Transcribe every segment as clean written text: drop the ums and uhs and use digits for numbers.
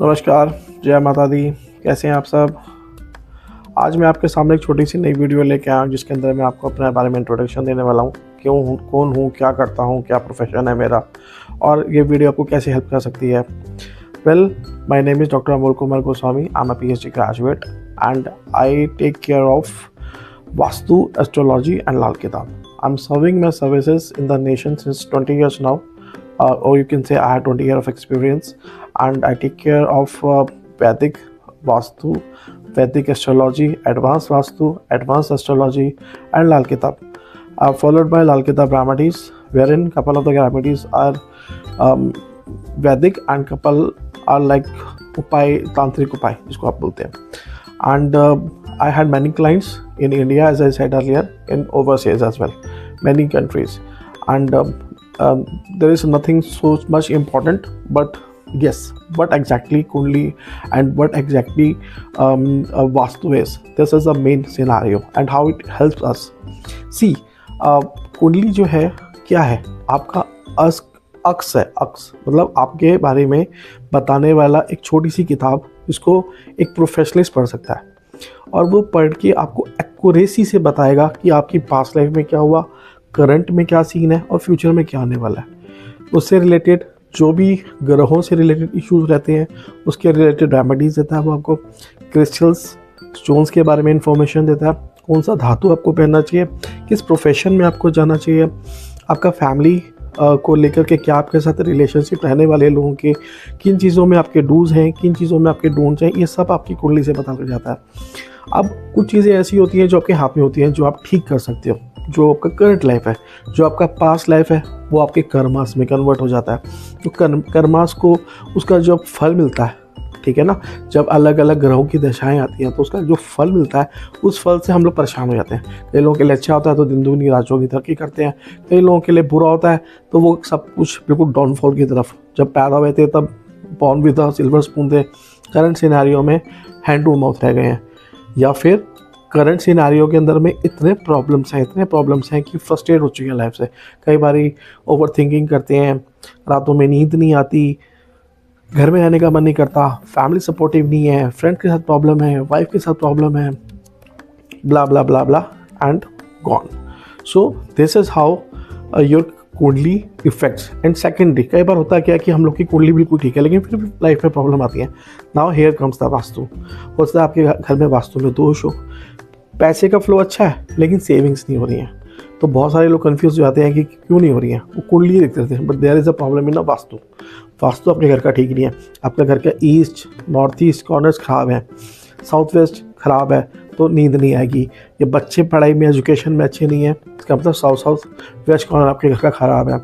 नमस्कार, जय माता दी। कैसे हैं आप सब? आज मैं आपके सामने एक छोटी सी नई वीडियो लेके आया हूँ जिसके अंदर मैं आपको अपने बारे में इंट्रोडक्शन देने वाला हूँ। क्यों हूँ, कौन हूँ, क्या करता हूँ, क्या प्रोफेशन है मेरा, और ये वीडियो आपको कैसे हेल्प कर सकती है। Well, my name is doctor Amol Kumar Goswami. I am a PhD graduate and I take care of vastu, astrology and Lal Kitab. I'm serving my services in the nation since 20 years now, or you can say I have 20 years of experience, and I take care of Vedic Vastu, Vedic astrology, advanced Vastu, advanced astrology, and Lal Kitab. Followed by Lal Kitab remedies, wherein couple of the remedies are Vedic and couple are like upay, tantric upay, जिसको आप बोलते हैं. And I had many clients in India, as I said earlier, in overseas as well, many countries, and there is nothing so much important, but yes, what exactly Kundli and what exactly Vastu is. This is the main scenario and how it helps us. See, कुंडली जो है क्या है? आपका अक्स है. अक्स मतलब आपके बारे में बताने वाला एक छोटी सी किताब जिसको एक प्रोफेशनलिस्ट पढ़ सकता है, और वो पढ़ के आपको एक्यूरेसी से बताएगा कि आपकी पास्ट लाइफ में क्या हुआ, करंट में क्या सीन है और फ्यूचर में क्या आने वाला है. उससे रिलेटेड जो भी ग्रहों से रिलेटेड इश्यूज रहते हैं उसके रिलेटेड रेमेडीज देता है. वो आपको क्रिस्टल्स, स्टोन्स के बारे में इंफॉर्मेशन देता है, कौन सा धातु आपको पहनना चाहिए, किस प्रोफेशन में आपको जाना चाहिए, आपका फैमिली को लेकर के क्या आपके साथ रिलेशनशिप रहने वाले लोगों के, किन चीज़ों में आपके डूज हैं, किन चीज़ों में आपके डोंट्स हैं, ये सब आपकी कुंडली से पता लग जाता है. अब कुछ चीज़ें ऐसी होती हैं जो आपके हाथ में होती हैं, जो आप ठीक कर सकते हो. जो आपका करंट लाइफ है, जो आपका पास्ट लाइफ है, वो आपके कर्मास में कन्वर्ट हो जाता है. तो कर्मास को उसका जो फल मिलता है, ठीक है ना, जब अलग अलग ग्रहों की दशाएं आती हैं तो उसका जो फल मिलता है उस फल से हम लोग परेशान हो जाते हैं. कई लोगों के लिए अच्छा होता है तो दिन दुगनी रात चौगुनी तरक्की करते हैं. कई लोगों के लिए बुरा होता है तो वो सब कुछ बिल्कुल डाउनफॉल की तरफ. जब पैदा हुए थे तब बॉर्न भी था, सिल्वर स्पून थे, करंट सिनेरियो में हैंड टू माउथ रह गए हैं. या फिर करंट सिनेरियो के अंदर में इतने प्रॉब्लम्स हैं कि फ्रस्ट्रेट हो चुके हैं लाइफ से. कई बारी ओवर थिंकिंग करते हैं, रातों में नींद नहीं आती, घर में रहने का मन नहीं करता, फैमिली सपोर्टिव नहीं है, फ्रेंड के साथ प्रॉब्लम है, वाइफ के साथ प्रॉब्लम है, blah blah blah blah and gone. So this is how your kundli effects. And secondary, कई बार होता है क्या कि हम लोग की कुंडली बिल्कुल ठीक है लेकिन फिर भी लाइफ में प्रॉब्लम आती है. Now here comes the vastu. हो सकता है आपके घर में वास्तु में दोष हो, पैसे का फ्लो अच्छा है लेकिन सेविंग्स नहीं हो रही हैं. तो बहुत सारे लोग कंफ्यूज हो जाते हैं कि क्यों नहीं हो रही हैं. वो कुंडली देखते रहते हैं, but there is a problem in a vastu. Vastu आपके घर का ठीक नहीं है. आपका घर का ईस्ट, नॉर्थ ईस्ट कॉर्नर्स ख़राब है, साउथ वेस्ट ख़राब है, तो नींद नहीं आएगी. ये बच्चे पढ़ाई में, एजुकेशन में अच्छे नहीं है, इसका मतलब साउथ वेस्ट कॉर्नर आपके घर का ख़राब है.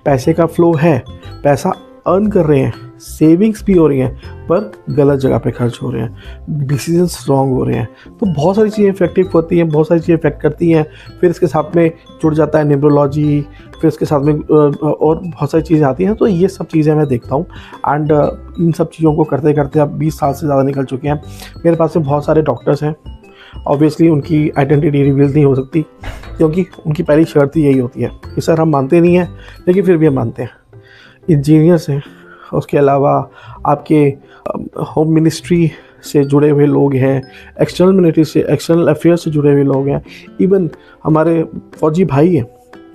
पैसे का फ्लो है, पैसा अर्न कर रहे हैं, सेविंग्स भी हो रही हैं, पर गलत जगह पे खर्च हो रहे हैं, डिसीजंस रॉन्ग हो रहे हैं. तो बहुत सारी चीज़ें इफेक्टिव होती हैं, बहुत सारी चीज़ें इफेक्ट करती हैं. फिर इसके साथ में जुड़ जाता है न्यूमरोलॉजी, फिर इसके साथ में और बहुत सारी चीज़ें आती हैं. तो ये सब चीज़ें मैं देखता हूँ एंड इन सब चीज़ों को करते करते अब 20 साल से ज़्यादा निकल चुके हैं. मेरे पास में बहुत सारे डॉक्टर्स हैं. ऑब्वियसली उनकी आइडेंटिटी रिवील नहीं हो सकती क्योंकि उनकी पहली शर्त ही यही होती है कि सर हम मानते नहीं हैं लेकिन फिर भी हम मानते हैं. इंजीनियर्स हैं, उसके अलावा आपके होम मिनिस्ट्री से जुड़े हुए लोग हैं, एक्सटर्नल मिनिस्ट्री से, एक्सटर्नल अफेयर्स से जुड़े हुए लोग हैं, इवन हमारे फौजी भाई हैं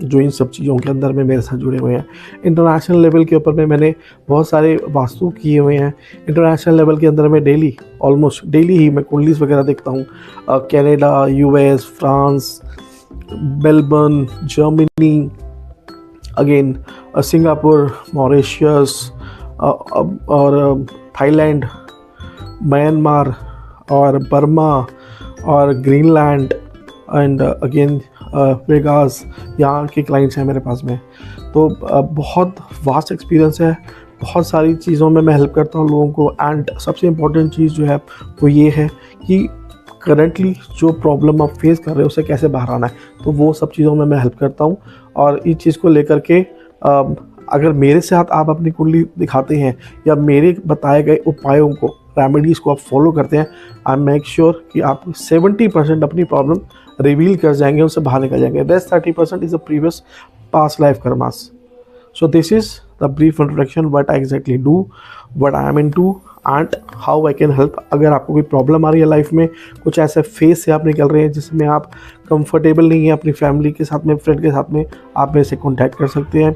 जो इन सब चीज़ों के अंदर में मेरे साथ जुड़े हुए हैं. इंटरनेशनल लेवल के ऊपर में मैंने बहुत सारे वास्तु किए हुए हैं. इंटरनेशनल लेवल के अंदर में डेली, ऑलमोस्ट डेली ही मैं कुंडलीज वगैरह देखता हूँ. Canada, US, France, Melbourne, Germany, again Singapore, Mauritius और थाईलैंड, म्यांमार और बर्मा और ग्रीनलैंड एंड अगेन वेगास. यहाँ के क्लाइंट्स हैं मेरे पास में. तो बहुत वास्ट एक्सपीरियंस है, बहुत सारी चीज़ों में मैं हेल्प करता हूँ लोगों को. एंड सबसे इम्पोर्टेंट चीज़ जो है वो ये है कि करंटली जो प्रॉब्लम आप फेस कर रहे हो उससे कैसे बाहर आना है. तो वो सब चीज़ों में मैं हेल्प करता हूँ. और इस चीज़ को लेकर के अगर मेरे साथ आप अपनी कुंडली दिखाते हैं या मेरे बताए गए उपायों को, रेमेडीज़ को आप फॉलो करते हैं, आई मेक श्योर कि आप 70% अपनी प्रॉब्लम रिवील कर जाएंगे, उससे बाहर निकल जाएंगे. Rest 30% is a previous past life karmas. So this is the brief introduction what I exactly do, what I am into and how I can help. अगर आपको कोई प्रॉब्लम आ रही है लाइफ में, कुछ ऐसे फेस से आप निकल रहे हैं जिसमें आप कंफर्टेबल नहीं है अपनी फैमिली के साथ में, फ्रेंड के साथ में, आप मेरे से कॉन्टैक्ट कर सकते हैं।